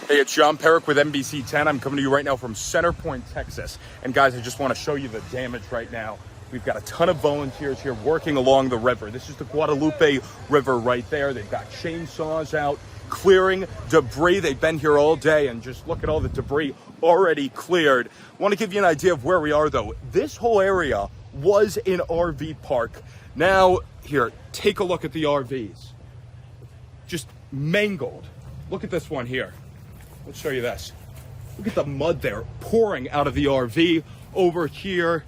Hey, it's John Perik with NBC 10. I'm coming to you right now from Center Point, Texas. And guys, I just want to show you the damage right now. We've got a ton of volunteers here working along the river. This is the Guadalupe River right there. They've got chainsaws out, clearing debris. They've been here all day, and just look at all the debris already cleared. I want to give you an idea of where we are, though. This whole area was an RV park. Now, here, take a look at the RVs. Just mangled. Look at this one here. Let's show you this. Look at the mud there pouring out of the RV. Over here,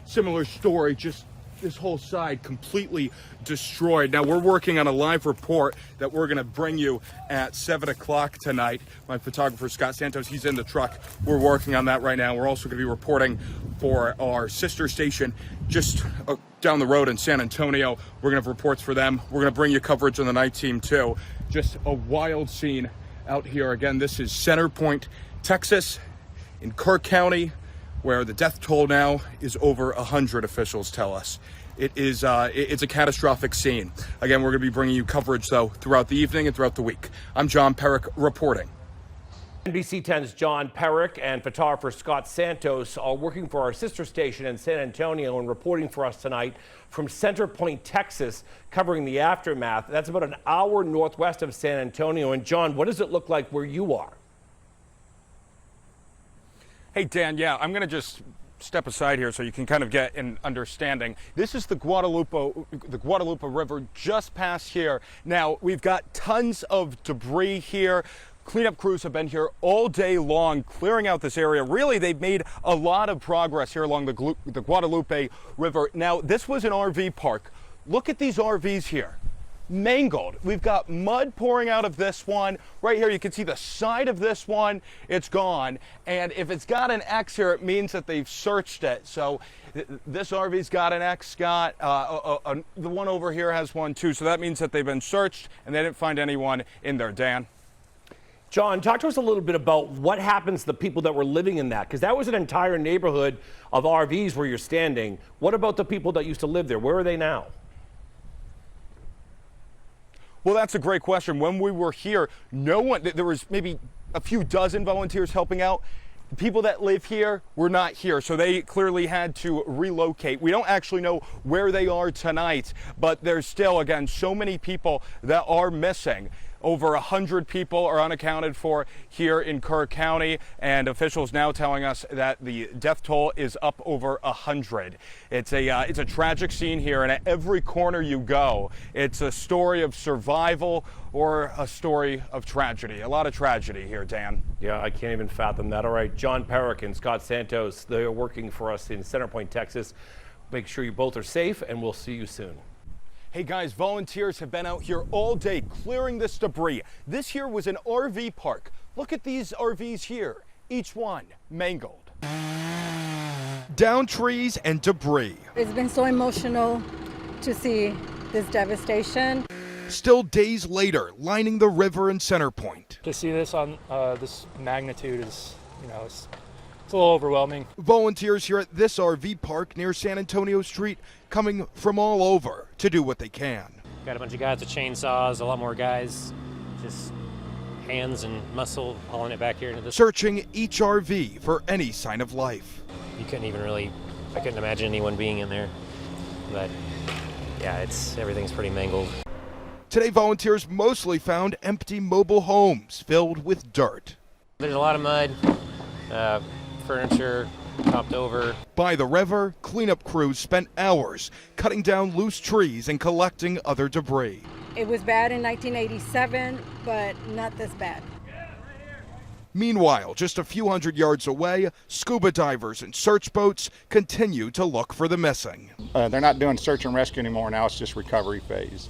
similar story, just this whole side completely destroyed. Now we're working on a live report that we're gonna bring you at 7 o'clock tonight. My photographer, Scott Santos, he's in the truck. We're working on that right now. We're also gonna be reporting for our sister station just down the road in San Antonio. We're gonna have reports for them. We're gonna bring you coverage on the night team too. Just a wild scene out here. Again, this is Center Point, Texas, in Kerr County, where the death toll now is over 100, officials tell us. It's a catastrophic scene. Again, we're going to be bringing you coverage, though, throughout the evening and throughout the week. I'm John Perik reporting. NBC 10's John Perik and photographer Scott Santos are working for our sister station in San Antonio and reporting for us tonight from Center Point, Texas, covering the aftermath. That's about an hour northwest of San Antonio. And John, what does it look like where you are? Hey, Dan, yeah, I'm going to just step aside here so you can kind of get an understanding. This is the Guadalupe River just past here. Now, we've got tons of debris here. Cleanup crews have been here all day long clearing out this area. Really, they've made a lot of progress here along the Guadalupe River. Now, this was an RV park. Look at these RVs here. Mangled. We've got mud pouring out of this one. Right here, you can see the side of this one. It's gone. And if it's got an X here, it means that they've searched it. So this RV's got an X, Scott. The one over here has one too. So that means that they've been searched and they didn't find anyone in there. Dan? John, talk to us a little bit about what happens to the people that were living in that, because that was an entire neighborhood of RVs where you're standing. What about the people that used to live there? Where are they now? Well, that's a great question. When we were here, no one, there was maybe a few dozen volunteers helping out. The people that live here were not here, so they clearly had to relocate. We don't actually know where they are tonight, but there's still, again, so many people that are missing. Over 100 people are unaccounted for here in Kerr County, and officials now telling us that the death toll is up over 100. It's a tragic scene here, and at every corner you go, it's a story of survival or a story of tragedy. A lot of tragedy here, Dan. Yeah, I can't even fathom that. All right, John Perik and Scott Santos, they are working for us in Center Point, Texas. Make sure you both are safe, and we'll see you soon. Hey guys, volunteers have been out here all day clearing this debris. This here was an RV park. Look at these RVs here, each one mangled. Down trees and debris. It's been so emotional to see this devastation. Still days later, lining the river in Center Point. To see this on this magnitude is, it's a little overwhelming. Volunteers here at this RV park near San Antonio Street coming from all over to do what they can. Got a bunch of guys with chainsaws, a lot more guys, just hands and muscle hauling it back here into this. Searching each RV for any sign of life. I couldn't imagine anyone being in there, but yeah, everything's pretty mangled. Today, volunteers mostly found empty mobile homes filled with dirt. There's a lot of mud, furniture topped over. By the river, cleanup crews spent hours cutting down loose trees and collecting other debris. It was bad in 1987, but not this bad. Meanwhile, just a few hundred yards away, scuba divers and search boats continue to look for the missing. They're not doing search and rescue anymore. Now it's just recovery phase.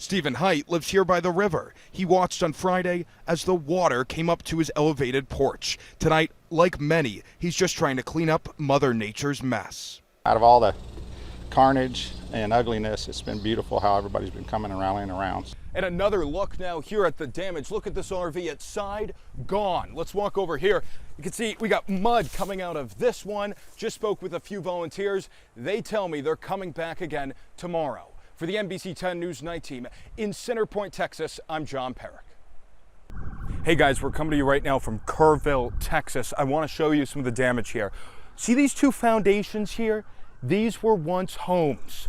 Stephen Height lives here by the river. He watched on Friday as the water came up to his elevated porch. Tonight, like many, he's just trying to clean up Mother Nature's mess. Out of all the carnage and ugliness, it's been beautiful how everybody's been coming and rallying around. And another look now here at the damage. Look at this RV, its side gone. Let's walk over here. You can see we got mud coming out of this one. Just spoke with a few volunteers. They tell me they're coming back again tomorrow. For the NBC 10 News Night Team in Center Point, Texas, I'm John Perik. Hey guys, we're coming to you right now from Kerrville, Texas. I want to show you some of the damage here. See these two foundations here? These were once homes.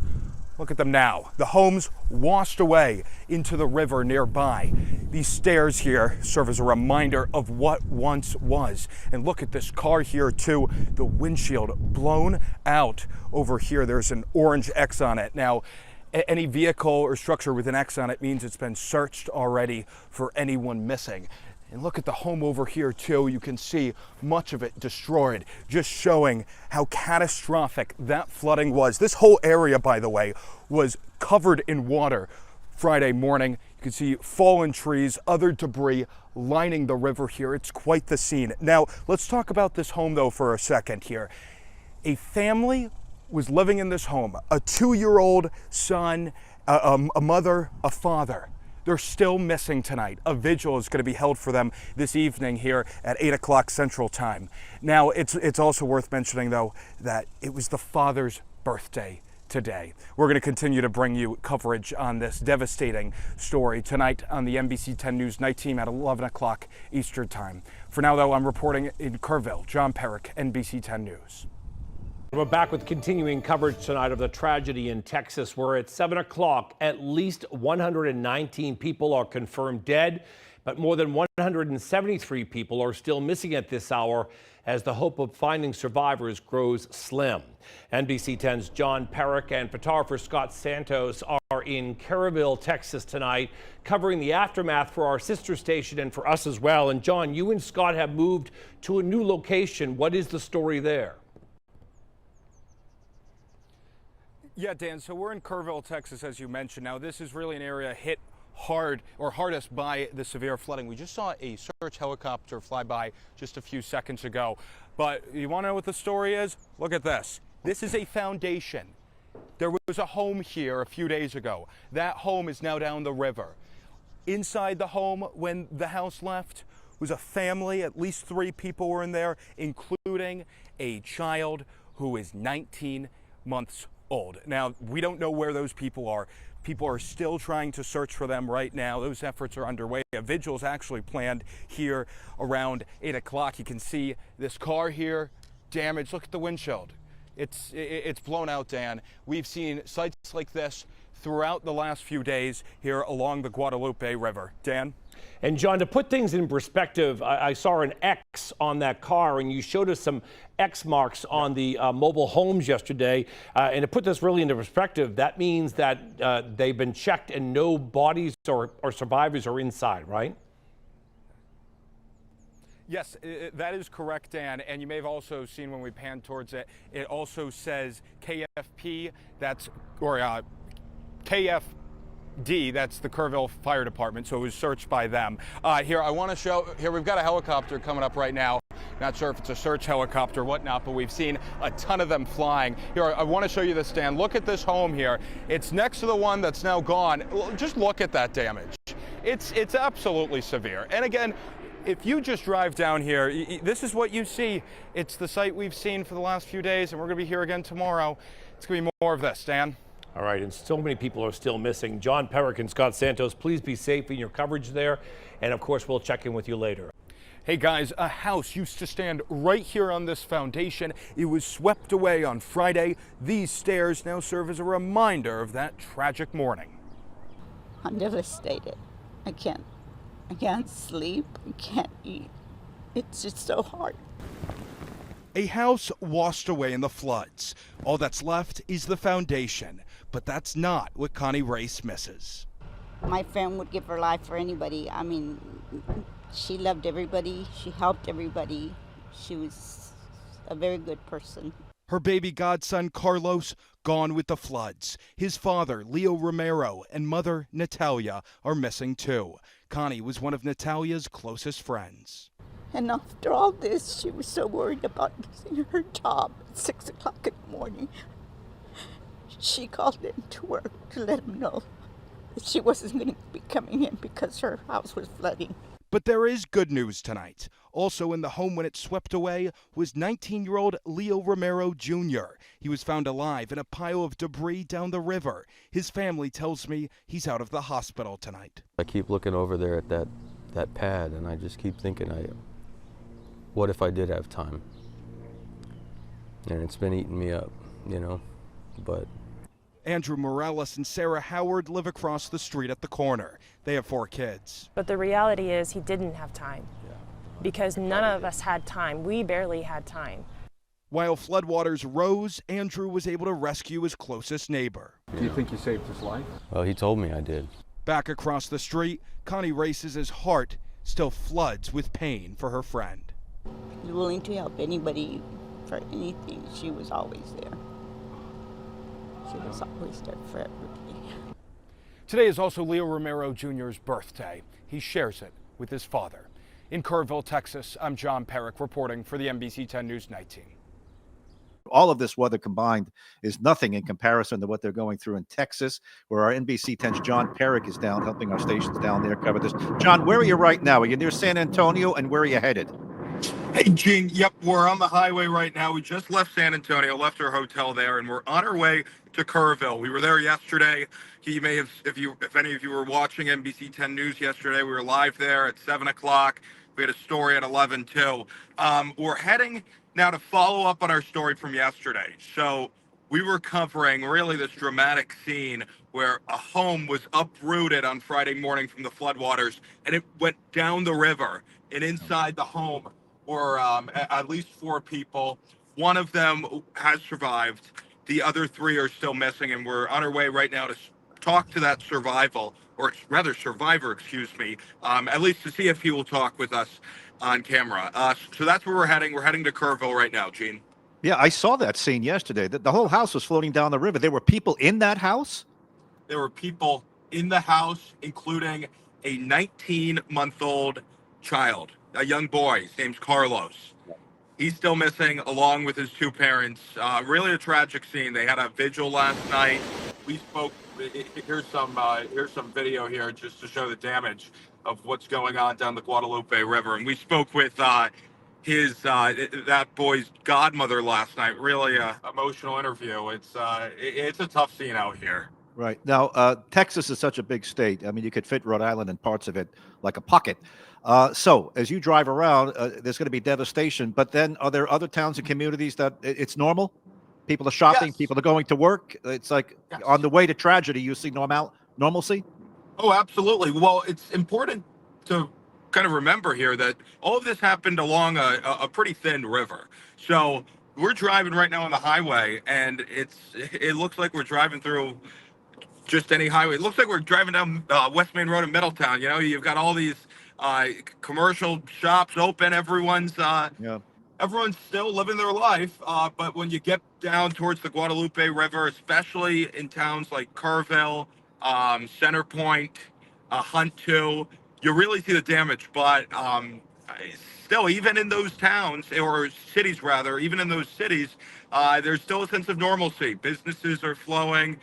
Look at them now. The homes washed away into the river nearby. These stairs here serve as a reminder of what once was. And look at this car here too. The windshield blown out over here. There's an orange X on it. Now, any vehicle or structure with an X on it means it's been searched already for anyone missing. And look at the home over here too. You can see much of it destroyed, just showing how catastrophic that flooding was. This whole area, by the way, was covered in water Friday morning. You can see fallen trees, other debris lining the river here. It's quite the scene. Now, let's talk about this home though for a second here. A family was living in this home, a 2-year-old son, a mother, a father. They're still missing tonight. A vigil is going to be held for them this evening here at 8 o'clock Central Time. Now, it's also worth mentioning, though, that it was the father's birthday today. We're going to continue to bring you coverage on this devastating story tonight on the NBC 10 News Night Team at 11 o'clock Eastern Time. For now, though, I'm reporting in Kerrville. John Perik, NBC 10 News. We're back with continuing coverage tonight of the tragedy in Texas, where at 7 o'clock, at least 119 people are confirmed dead, but more than 173 people are still missing at this hour as the hope of finding survivors grows slim. NBC 10's John Perik and photographer Scott Santos are in Kerrville, Texas tonight, covering the aftermath for our sister station and for us as well. And John, you and Scott have moved to a new location. What is the story there? Yeah, Dan, so we're in Kerrville, Texas, as you mentioned. Now, this is really an area hit hard or hardest by the severe flooding. We just saw a search helicopter fly by just a few seconds ago. But you want to know what the story is? Look at this. This is a foundation. There was a home here a few days ago. That home is now down the river. Inside the home, when the house left, was a family. At least 3 people were in there, including a child who is 19 months old. Now, we don't know where those people are. People are still trying to search for them right now. Those efforts are underway. A vigil is actually planned here around 8 o'clock. You can see this car here damaged. Look at the windshield. It's blown out, Dan. We've seen sites like this throughout the last few days here along the Guadalupe River. Dan? And John, to put things in perspective, I saw an X on that car, and you showed us some X marks on the mobile homes yesterday. And to put this really into perspective, that means that they've been checked and no bodies or survivors are inside, right? Yes, that is correct, Dan. And you may have also seen when we pan towards it, it also says KFP, KFD, that's the Kerrville Fire Department, so it was searched by them. Here, I want to show, here we've got a helicopter coming up right now. Not sure if it's a search helicopter or whatnot, but we've seen a ton of them flying. Here, I want to show you this, Dan. Look at this home here. It's next to the one that's now gone. Just look at that damage. It's absolutely severe. And again, if you just drive down here, this is what you see. It's the site we've seen for the last few days, and we're going to be here again tomorrow. It's going to be more of this, Dan. All right, and so many people are still missing. John Perik and Scott Santos, please be safe in your coverage there. And of course, we'll check in with you later. Hey guys, a house used to stand right here on this foundation. It was swept away on Friday. These stairs now serve as a reminder of that tragic morning. I'm devastated. I can't sleep, I can't eat. It's just so hard. A house washed away in the floods. All that's left is the foundation, but that's not what Connie Race misses. My friend would give her life for anybody. I mean, she loved everybody, she helped everybody. She was a very good person. Her baby godson, Carlos, gone with the floods. His father, Leo Romero, and mother, Natalia, are missing too. Connie was one of Natalia's closest friends. And after all this, she was so worried about losing her job at 6 o'clock in the morning. She called in to work to let him know that she wasn't going to be coming in because her house was flooding. But there is good news tonight. Also in the home when it swept away was 19-year-old Leo Romero Jr. He was found alive in a pile of debris down the river. His family tells me he's out of the hospital tonight. I keep looking over there at that that pad, and I just keep thinking, what if I did have time? And it's been eating me up, you know, but. Andrew Morales and Sarah Howard live across the street at the corner. They have 4 kids. But the reality is he didn't have time because none of us had time. We barely had time. While floodwaters rose, Andrew was able to rescue his closest neighbor. Do you think you saved his life? Well, he told me I did. Back across the street, Connie Races' heart still floods with pain for her friend. She's willing to help anybody for anything. She was always there. She was always there for everybody. Today is also Leo Romero Jr.'s birthday. He shares it with his father. In Kerrville, Texas, I'm John Perik reporting for the NBC 10 News Night Team. All of this weather combined is nothing in comparison to what they're going through in Texas, where our NBC 10's John Perik is down, helping our stations down there cover this. John, where are you right now? Are you near San Antonio, and where are you headed? Hey, Gene. Yep, we're on the highway right now. We just left San Antonio, left our hotel there, and we're on our way to Kerrville. We were there yesterday. You may have, if any of you were watching NBC 10 News yesterday, we were live there at 7 o'clock. We had a story at 11 too. We're heading now to follow up on our story from yesterday. So we were covering really this dramatic scene where a home was uprooted on Friday morning from the floodwaters, and it went down the river. And inside the home were at least 4 people. One of them has survived. The other 3 are still missing, and we're on our way right now to talk to that survivor, excuse me, at least to see if he will talk with us on camera. So that's where we're heading. We're heading to Kerrville right now, Gene. Yeah, I saw that scene yesterday. The whole house was floating down the river. There were people in that house? There were people in the house, including a 19-month-old child, a young boy. His name's Carlos. He's still missing, along with his 2 parents. Really a tragic scene. They had a vigil last night. We spoke. Here's some video here just to show the damage of what's going on down the Guadalupe River. And we spoke with that boy's godmother last night. Really emotional interview. It's a tough scene out here. Right. Now, Texas is such a big state. I mean, you could fit Rhode Island and parts of it like a pocket. So as you drive around, there's going to be devastation. But then are there other towns and communities that it's normal? People are shopping. Yes. People are going to work. It's like on the way to tragedy, you see normalcy? Oh, absolutely. Well, it's important to kind of remember here that all of this happened along a pretty thin river. So we're driving right now on the highway, and it looks like we're driving through just any highway. It looks like we're driving down West Main Road in Middletown. You know, you've got all these commercial shops open. Everyone's still living their life. But when you get down towards the Guadalupe River, especially in towns like Kerrville, Center Point, Huntu, you really see the damage. But still, even in those towns, or cities rather, even in those cities, there's still a sense of normalcy. Businesses are flowing.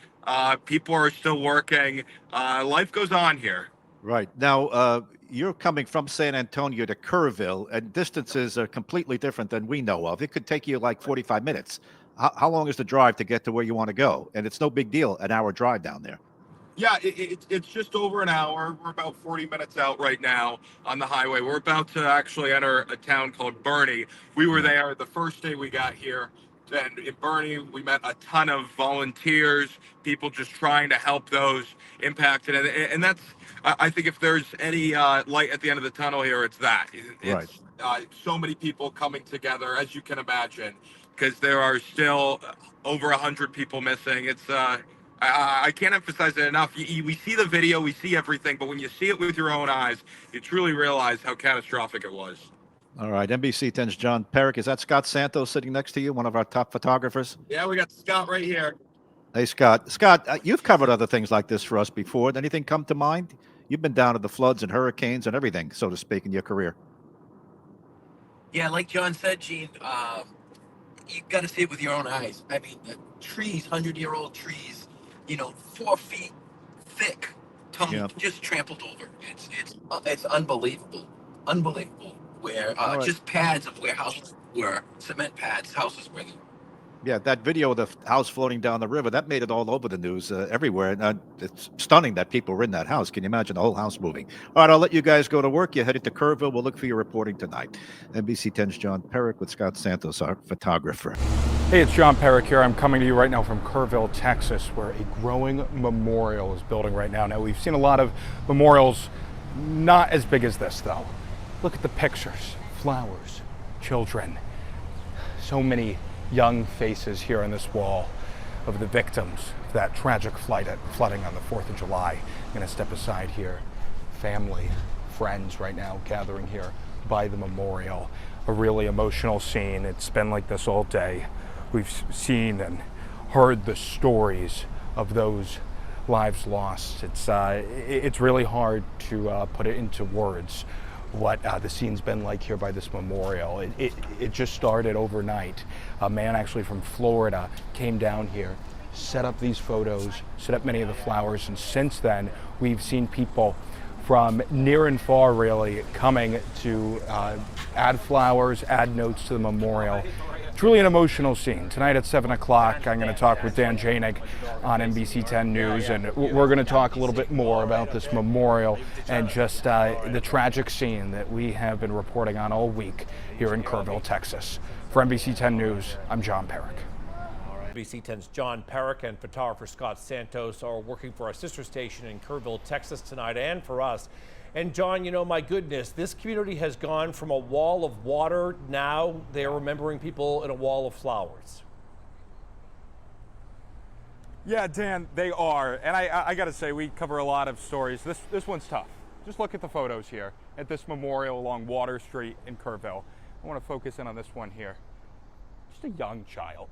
People are still working. Life goes on here. Right. Now, you're coming from San Antonio to Kerrville, and distances are completely different than we know of. It could take you like 45 minutes. How long is the drive to get to where you want to go? And it's no big deal, an hour drive down there. Yeah, it's just over an hour. We're about 40 minutes out right now on the highway. We're about to actually enter a town called Bernie. We were there the first day we got here. And in Bernie, we met a ton of volunteers, people just trying to help those impacted. And that's, I think if there's any light at the end of the tunnel here, it's that. It's so many people coming together, as you can imagine, because there are still over 100 people missing. It's I can't emphasize it enough. We see the video, we see everything, but when you see it with your own eyes, you truly realize how catastrophic it was. All right, NBC 10's John Perik. Is that Scott Santos sitting next to you, one of our top photographers? Yeah, we got Scott right here. Hey, Scott. Scott, you've covered other things like this for us before. Did anything come to mind? You've been down to the floods and hurricanes and everything, so to speak, in your career. Yeah, like John said, Gene, you got to see it with your own eyes. I mean, the trees, 100-year-old trees, 4 feet thick, just trampled over. It's unbelievable. Unbelievable. Where just pads of where houses were, cement pads, houses were. Yeah, that video of the house floating down the river, that made it all over the news everywhere. And it's stunning that people were in that house. Can you imagine the whole house moving? All right, I'll let you guys go to work. You're headed to Kerrville. We'll look for your reporting tonight. NBC 10's John Perik with Scott Santos, our photographer. Hey, it's John Perik here. I'm coming to you right now from Kerrville, Texas, where a growing memorial is building right now. Now, we've seen a lot of memorials, not as big as this, though. Look at the pictures, flowers, children, so many young faces here on this wall of the victims of that tragic flooding on the 4th of July. I'm going to step aside here. Family, friends right now gathering here by the memorial. A really emotional scene. It's been like this all day. We've seen and heard the stories of those lives lost. It's really hard to put it into words what the scene's been like here by this memorial. It just started overnight. A man actually from Florida came down here, set up these photos, set up many of the flowers, and since then we've seen people from near and far really coming to add flowers, add notes to the memorial. It's really an emotional scene. Tonight at 7 o'clock, I'm going to talk with Dan Janig on NBC 10 News, and we're going to talk a little bit more about this memorial and just the tragic scene that we have been reporting on all week here in Kerrville, Texas. For NBC 10 News, I'm John Perik. NBC 10's John Perik and photographer Scott Santos are working for our sister station in Kerrville, Texas tonight, and for us. And John, you know, my goodness, this community has gone from a wall of water. Now they're remembering people in a wall of flowers. Yeah, Dan, they are. And I got to say, we cover a lot of stories. This one's tough. Just look at the photos here at this memorial along Water Street in Kerrville. I want to focus in on this one here. Just a young child.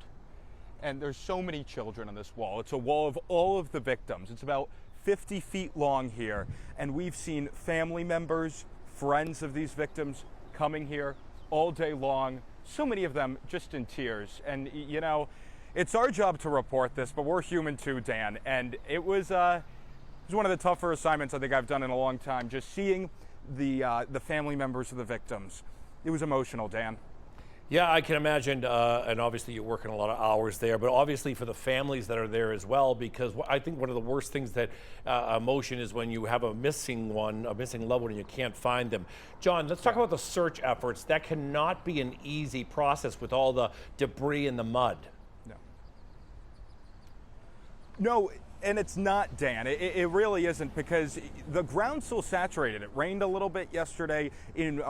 And there's so many children on this wall. It's a wall of all of the victims. It's about 50 feet long here. And we've seen family members, friends of these victims coming here all day long. So many of them just in tears. And, you know, it's our job to report this, but we're human too, Dan. And it was one of the tougher assignments I think I've done in a long time, just seeing the family members of the victims. It was emotional, Dan. Yeah, I can imagine, and obviously you're working a lot of hours there, but obviously for the families that are there as well, because I think one of the worst things that emotion is when you have a missing loved one, and you can't find them. John, let's talk about the search efforts. That cannot be an easy process with all the debris and the mud. No, and it's not, Dan. It really isn't, because the ground's still saturated. It rained a little bit yesterday in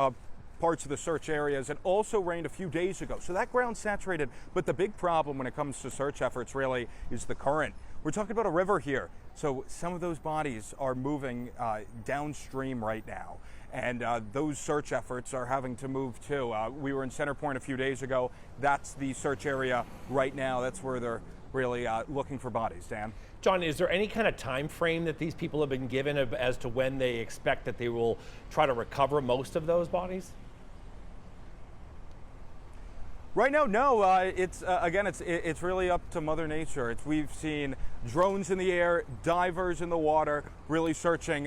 parts of the search areas. It also rained a few days ago. So that ground's saturated. But the big problem when it comes to search efforts really is the current. We're talking about a river here. So some of those bodies are moving downstream right now. And those search efforts are having to move too. We were in Center Point a few days ago. That's the search area right now. That's where they're really looking for bodies, Dan. John, is there any kind of time frame that these people have been given as to when they expect that they will try to recover most of those bodies? Right now, no. It's really up to Mother Nature. We've seen drones in the air, divers in the water, really searching.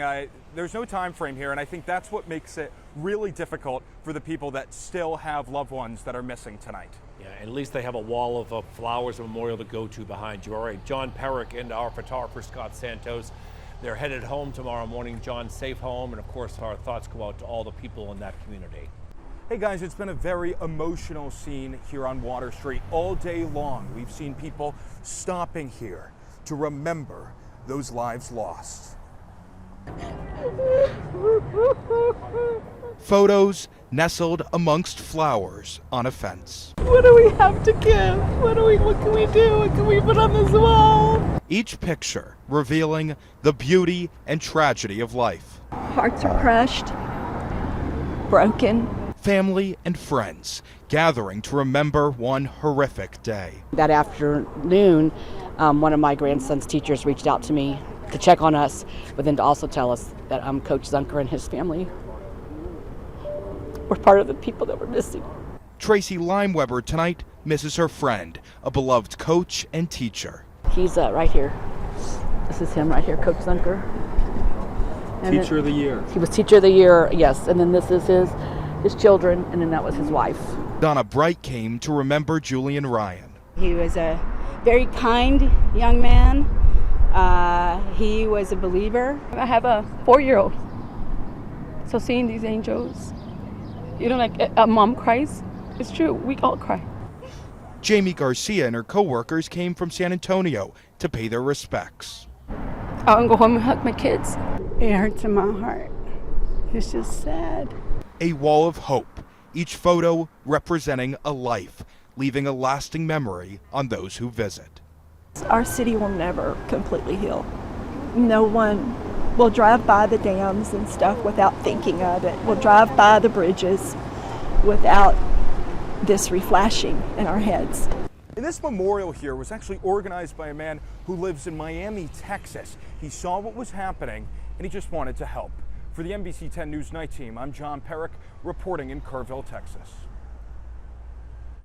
There's no time frame here, and I think that's what makes it really difficult for the people that still have loved ones that are missing tonight. Yeah, at least they have a wall of flowers, a memorial to go to behind you. All right, John Perik and our photographer Scott Santos, they're headed home tomorrow morning. John, safe home, and of course our thoughts go out to all the people in that community. Hey guys, it's been a very emotional scene here on Water Street all day long. We've seen people stopping here to remember those lives lost. Photos nestled amongst flowers on a fence. What do we have to give? What can we do? What can we put on this wall? Each picture revealing the beauty and tragedy of life. Hearts are crushed, broken. Family and friends gathering to remember one horrific day. That afternoon, one of my grandson's teachers reached out to me to check on us, but then to also tell us that Coach Zunker and his family were part of the people that were missing. Tracy Limeweber tonight misses her friend, a beloved coach and teacher. He's right here. This is him right here, Coach Zunker. And Teacher of the Year. He was Teacher of the Year, yes. And then this is his children, and then that was his wife. Donna Bright came to remember Julian Ryan. He was a very kind young man. He was a believer. I have a 4-year-old. So seeing these angels, you know, like a mom cries, it's true, we all cry. Jamie Garcia and her co-workers came from San Antonio to pay their respects. I'll go home and hug my kids. It hurts in my heart. It's just sad. A wall of hope, each photo representing a life, leaving a lasting memory on those who visit. Our city will never completely heal. No one will drive by the dams and stuff without thinking of it. We'll drive by the bridges without this reflashing in our heads. And this memorial here was actually organized by a man who lives in Miami, Texas. He saw what was happening and he just wanted to help. For the NBC 10 News Night Team, I'm John Perik, reporting in Kerrville, Texas.